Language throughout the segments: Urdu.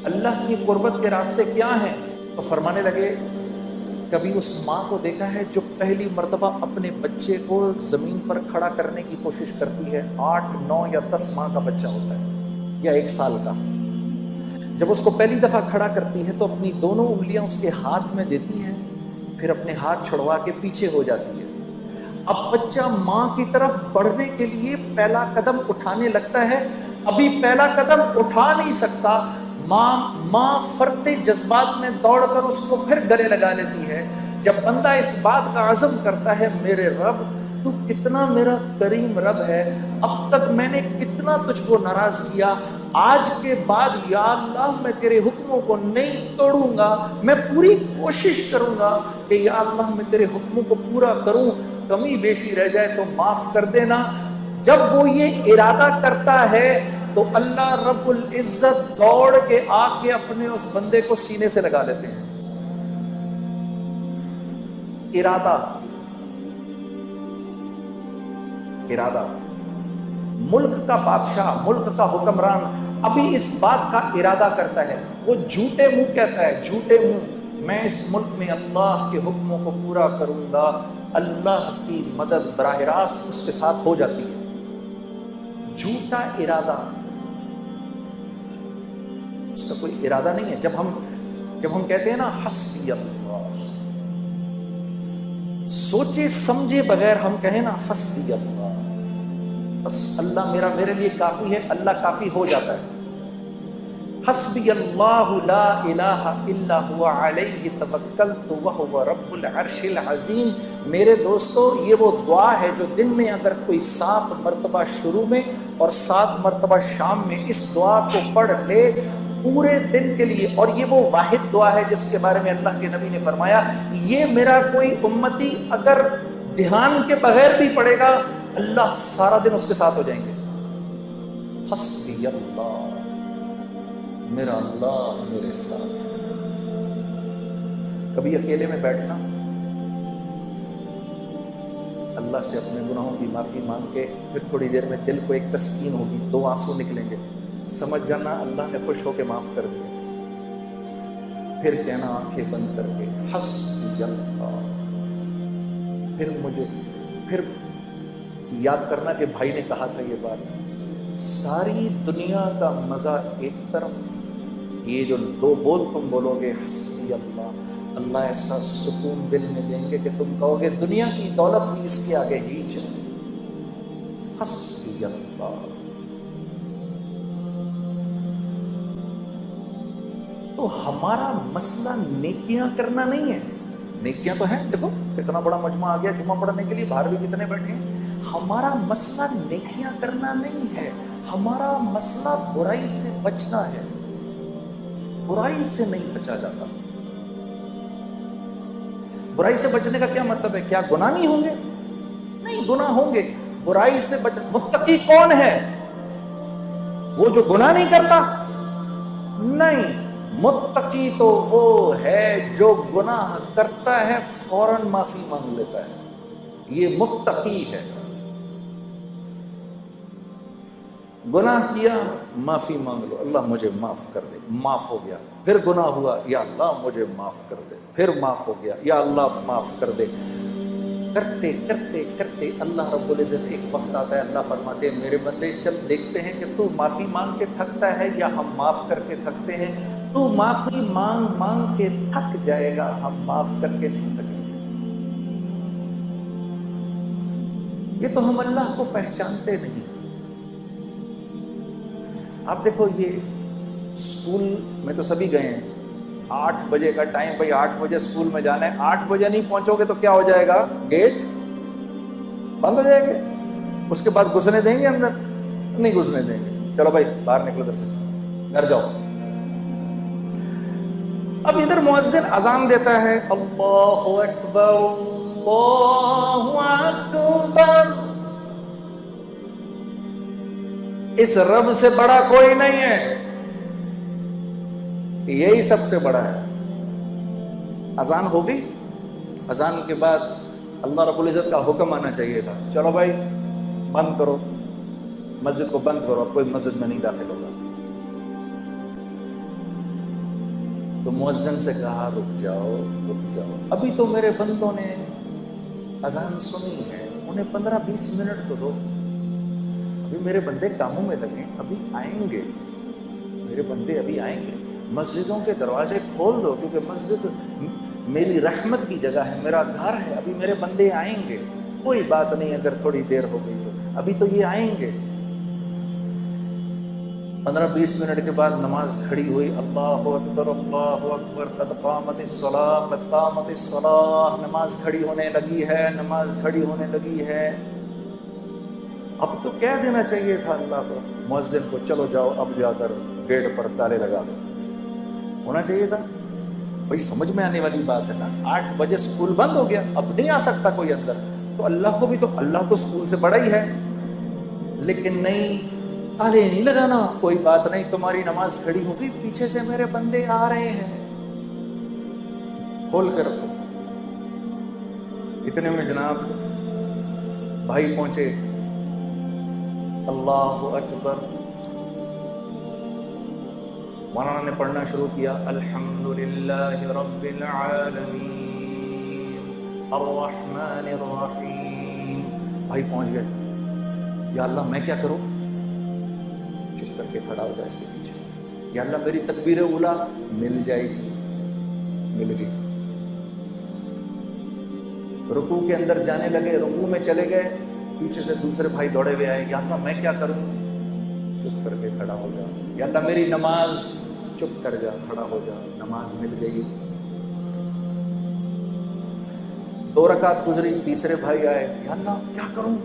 اللہ کی قربت کے راستے کیا ہیں؟ تو فرمانے لگے کبھی اس ماں کو دیکھا ہے جو پہلی مرتبہ اپنے بچے کو زمین پر کھڑا کرنے کی کوشش کرتی ہے؟ 8 9 یا 10 ماہ کا بچہ ہوتا ہے یا 1 سال کا، جب اس کو پہلی دفعہ کھڑا کرتی ہے تو اپنی دونوں انگلیاں اس کے ہاتھ میں دیتی ہیں، پھر اپنے ہاتھ چھڑوا کے پیچھے ہو جاتی ہے۔ اب بچہ ماں کی طرف بڑھنے کے لیے پہلا قدم اٹھانے لگتا ہے، ابھی پہلا قدم اٹھا نہیں سکتا، ماں فرتے جذبات میں دوڑ کر اس کو پھر گلے لگا لیتی ہے۔ جب بندہ اس بات کا عزم کرتا ہے میرے رب تو کتنا میرا کریم رب ہے، اب تک میں نے کتنا تجھ کو ناراض کیا، آج کے بعد یا اللہ میں تیرے حکموں کو نہیں توڑوں گا، میں پوری کوشش کروں گا کہ یا اللہ میں تیرے حکموں کو پورا کروں، کمی بیشی رہ جائے تو معاف کر دینا۔ جب وہ یہ ارادہ کرتا ہے تو اللہ رب العزت دوڑ کے آ کے اپنے اس بندے کو سینے سے لگا لیتے ہیں۔ ارادہ ملک کا بادشاہ، ملک کا حکمران ابھی اس بات کا ارادہ کرتا ہے، وہ جھوٹے منہ کہتا ہے، جھوٹے منہ میں اس ملک میں اللہ کے حکموں کو پورا کروں گا، اللہ کی مدد براہ راست اس کے ساتھ ہو جاتی ہے۔ جھوٹا ارادہ، اس کا کوئی ارادہ نہیں ہے۔ جب ہم کہتے ہیں نا حسبی اللہ، سوچے سمجھے بغیر ہم کہیں نا حسبی اللہ، بس اللہ میرے لیے کافی ہے، اللہ کافی ہو جاتا ہے۔ حسبی اللہ لا الہ الا هو علیہ توکلت وہو رب العرش العظیم۔ میرے دوستو یہ وہ دعا ہے جو دن میں اگر کوئی 7 مرتبہ شروع میں اور 7 مرتبہ شام میں اس دعا کو پڑھ لے پورے دن کے لیے، اور یہ وہ واحد دعا ہے جس کے بارے میں اللہ کے نبی نے فرمایا یہ میرا کوئی امتی اگر دھیان کے بغیر بھی پڑھے گا اللہ سارا دن اس کے ساتھ ہو جائیں گے۔ حسبی اللہ، میرا اللہ میرے ساتھ۔ کبھی اکیلے میں بیٹھنا، اللہ سے اپنے گناہوں کی معافی مانگ کے پھر تھوڑی دیر میں دل کو ایک تسکین ہوگی، 2 آنسو نکلیں گے، سمجھ جانا اللہ نے خوش ہو کے معاف کر دیا۔ پھر کہنا آنکھیں بند کر کے حسبی اللہ، پھر یاد کرنا کہ بھائی نے کہا تھا یہ بات، ساری دنیا کا مزہ ایک طرف، یہ جو 2 بول تم بولو گے حسبی اللہ، اللہ ایسا سکون دل میں دیں گے کہ تم کہو گے دنیا کی دولت بھی اس کے آگے ہی چلے۔ حسبی اللہ۔ تو ہمارا مسئلہ نیکیاں کرنا نہیں ہے، نیکیاں تو ہیں، دیکھو کتنا بڑا مجمع آ گیا جمعہ پڑھنے کے لیے، باہر بھی کتنے بیٹھے ہیں۔ ہمارا مسئلہ نیکیاں کرنا نہیں ہے، ہمارا مسئلہ برائی سے بچنا ہے۔ برائی سے نہیں بچا جاتا۔ برائی سے بچنے کا کیا مطلب ہے؟ کیا گناہ نہیں ہوں گے؟ نہیں، گناہ ہوں گے۔ برائی سے متقی کون ہے؟ وہ جو گناہ نہیں کرتا؟ نہیں، متقی تو وہ ہے جو گناہ کرتا ہے فوراً معافی مانگ لیتا ہے، یہ متقی ہے۔ گناہ کیا معافی مانگ لو، اللہ مجھے معاف کر دے، معاف ہو گیا۔ پھر گناہ ہوا، یا اللہ مجھے معاف کر دے، پھر معاف ہو گیا، یا اللہ معاف کر دے۔ کرتے کرتے کرتے اللہ رب العزت ایک وقت آتا ہے، اللہ فرماتے ہیں میرے بندے چل دیکھتے ہیں کہ تو معافی مانگ کے تھکتا ہے یا ہم معاف کر کے تھکتے ہیں۔ تو معافی مانگ مانگ کے تھک جائے گا، ہم معاف کر کے نہیں تھکیں گے۔ یہ تو ہم اللہ کو پہچانتے نہیں۔ آپ دیکھو یہ اسکول میں تو سبھی گئے ہیں، 8 بجے کا ٹائم، بھائی 8 بجے اسکول میں جانا ہے، 8 بجے نہیں پہنچو گے تو کیا ہو جائے گا؟ گیٹ بند ہو جائے گا۔ اس کے بعد گھسنے دیں گے اندر؟ نہیں گھسنے دیں گے، چلو بھائی باہر نکلو ادھر سے، گھر جاؤ۔ اب ادھر مؤذن اذان دیتا ہے، اللہ اکبر اللہ اکبر، اس رب سے بڑا کوئی نہیں ہے، یہی سب سے بڑا ہے۔ اذان ہو گئی، اذان کے بعد اللہ رب العزت کا حکم آنا چاہیے تھا، چلو بھائی بند کرو، مسجد کو بند کرو، اب کوئی مسجد میں نہیں داخل ہوگا۔ تو مؤذن سے کہا رک جاؤ رک جاؤ، ابھی تو میرے بندوں نے اذان سنی ہے، انہیں 15-20 منٹ تو دو، ابھی میرے بندے کاموں میں لگے، ابھی آئیں گے، میرے بندے ابھی آئیں گے، مسجدوں کے دروازے کھول دو کیونکہ مسجد میری رحمت کی جگہ ہے، میرا گھر ہے، ابھی میرے بندے آئیں گے، کوئی بات نہیں اگر تھوڑی دیر ہو گئی تو ابھی تو یہ آئیں گے۔ 15-20 منٹ کے بعد نماز کھڑی ہوئی، اللہ اکبر قد قامت الصلاۃ قد قامت الصلاۃ، نماز کھڑی ہونے لگی ہے، نماز کھڑی ہونے لگی ہے۔ اب تو کہہ دینا چاہیے تھا اللہ کو، مؤذن کو، چلو جاؤ اب جا کر گیٹ پر تالے لگا دو، ہونا چاہیے تھا۔ بھائی سمجھ میں آنے والی بات ہے نا، 8 بجے سکول بند ہو گیا، اب نہیں آ سکتا کوئی اندر، تو اللہ کو بھی تو، اللہ تو سکول سے بڑا ہی ہے، لیکن نہیں، تالے نہیں لگانا، کوئی بات نہیں، تمہاری نماز کھڑی ہوگی، پیچھے سے میرے بندے آ رہے ہیں، کھول کر رکھو۔ اتنے میں جناب بھائی پہنچے، اللہ اکبر، مولانا نے پڑھنا شروع کیا، الحمدللہ رب العالمین الرحمن الرحیم۔ بھائی پہنچ گئے، یا اللہ میں کیا کروں؟ چپ کر کے کھڑا ہو جائے اس کے پیچھے، یا اللہ میری تکبیر اولا مل جائے گی، مل گئی۔ رکوع کے اندر جانے لگے، رکوع میں چلے گئے، پیچھے سے دوسرے بھائی دوڑے ہوئے آئے، یا اللہ میں کیا کروں؟ چپ کر کے کھڑا ہو جا، یا اللہ میری نماز، چپ کر جا، کھڑا ہو جا، نماز مل گئی۔ 2 رکعت گزری، تیسرے بھائی آئے، یا اللہ کیا کروں؟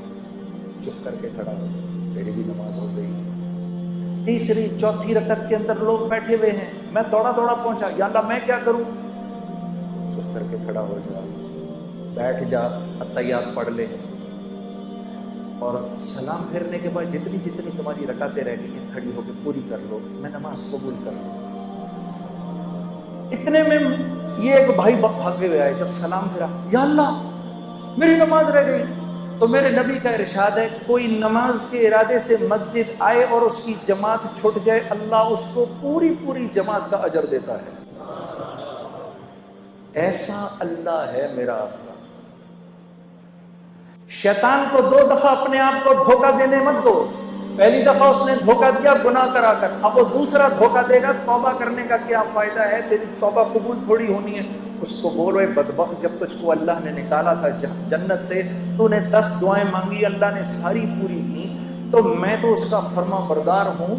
چپ کر کے کھڑا ہو جا، تیری بھی نماز ہو گئی۔ تیسری چوتھی رکعت کے اندر لوگ بیٹھے ہوئے ہیں، میں دوڑا پہنچا، یا اللہ میں کیا کروں؟ چپ کر کے کھڑا ہو جا، بیٹھ جا، اتحیات پڑھ لے، اور سلام پھیرنے کے بعد جتنی تمہاری رکعتیں رہ گئی ہیں کھڑی ہو کے پوری کر لو، میں نماز قبول کر لوں۔ اتنے میں یہ ایک بھائی بھاگے ہوئے آئے، جب سلام پھیرا، یا اللہ میری نماز رہ گئی۔ تو میرے نبی کا ارشاد ہے، کوئی نماز کے ارادے سے مسجد آئے اور اس کی جماعت چھٹ جائے، اللہ اس کو پوری جماعت کا اجر دیتا ہے۔ ایسا اللہ ہے میرا اللہ۔ شیطان کو 2 دفعہ اپنے آپ کو دھوکہ دینے مت دو، پہلی دفعہ اس نے دھوکہ دیا گناہ کرا کر، اب وہ دوسرا دھوکہ دے گا، توبہ کرنے کا کیا فائدہ ہے، تیری توبہ قبول تھوڑی ہونی ہے۔ اس کو بولو، اے بدبخت، جب تجھ کو اللہ نے نکالا تھا جنت سے، تو نے 10 دعائیں مانگی، اللہ نے ساری پوری کی، تو میں تو اس کا فرما بردار ہوں،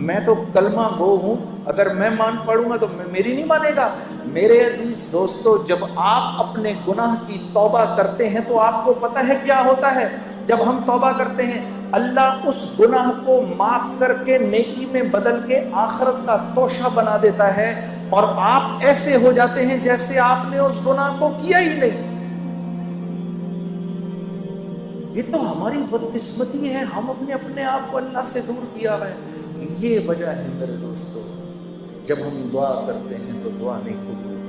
میں تو کلمہ گو ہوں، اگر میں مان پڑوں گا تو میری نہیں مانے گا۔ میرے عزیز دوستو، جب آپ اپنے گناہ کی توبہ کرتے ہیں تو آپ کو پتہ ہے کیا ہوتا ہے؟ جب ہم توبہ کرتے ہیں، اللہ اس گناہ کو معاف کر کے نیکی میں بدل کے آخرت کا توشہ بنا دیتا ہے، اور آپ ایسے ہو جاتے ہیں جیسے آپ نے اس گناہ کو کیا ہی نہیں۔ یہ تو ہماری بدقسمتی ہے، ہم اپنے آپ کو اللہ سے دور کیا ہے۔ یہ وجہ ہے میرے دوستو، جب ہم دعا کرتے ہیں تو دعا نہیں قبول